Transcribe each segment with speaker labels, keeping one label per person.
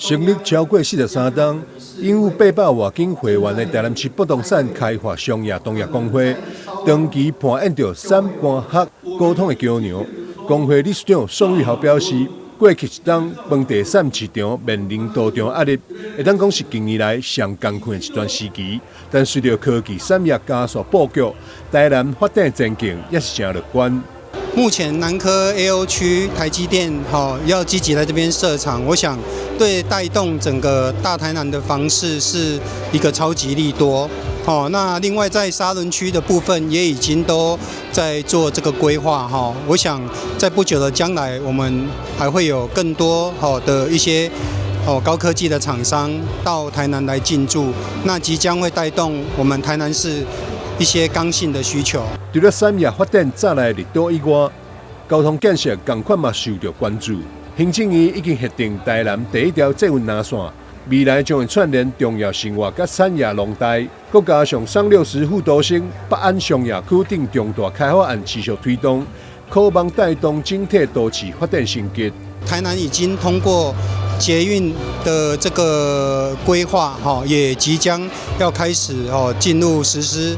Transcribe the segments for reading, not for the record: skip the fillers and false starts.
Speaker 1: 成立超過43年，擁有800外間會員的台南市不動產開發商業同業公會，長期扮演着三觀合、溝通的橋樑。公會理事長宋玉豪表示，過去一冬，房地產市場面臨多重壓力，會當講是近年來上艱困的一段時期。但隨着科技產業加速布局，台南發展前景也是真樂觀。
Speaker 2: 目前南科 AO 區台積電要積極來這邊設廠，我想對帶動整個大台南的房市是一個超級利多。那另外在沙崙區的部分也已經都在做這個規劃。我想在不久的將來，我們還會有更多的一些高科技的廠商到台南來進駐，那即將會帶動我們台南市一些剛性的需求。
Speaker 1: 除了產業發展再來熱島以外，交通建設同款嘛受到關注。行政院已經核定台南第一條捷運南線，未來將會串聯重要生活甲產業農帶，再加上360副都心北安商業區等重大開發案持續推動，可望帶動整體都市發展升級。
Speaker 2: 台南已經通過捷運的這個規劃，也即將要開始進入實施，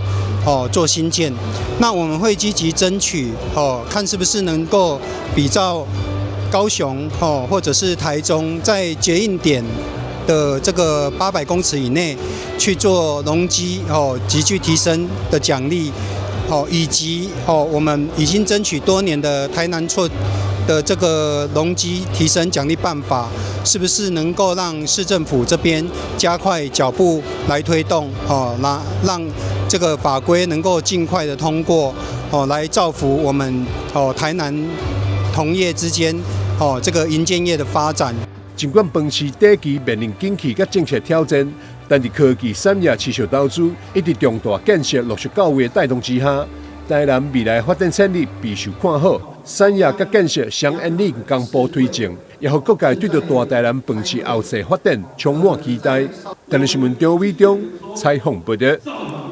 Speaker 2: 做新建。那我們會積極爭取，看是不是能夠比照高雄，或者是台中，在捷運點的這個800公尺以內去做容積，急劇提升的獎勵，以及我們已經爭取多年的台南錯的這個容積提升獎勵辦法，是不是能夠讓市政府這邊加快腳步來推動，讓這個法規能夠盡快的通過，來造福我們台南同業之間這個營建業的發展。
Speaker 1: 儘管房市短期面臨景氣甲政策挑戰，但在科技產業持續投資以及重大建設陸續到位的帶動之下，台南未來發展潛力備受看好。產業甲建設雙引領同步推進，也讓各界對着大台南房市後續發展充滿期待。台南新聞張偉忠採訪報道。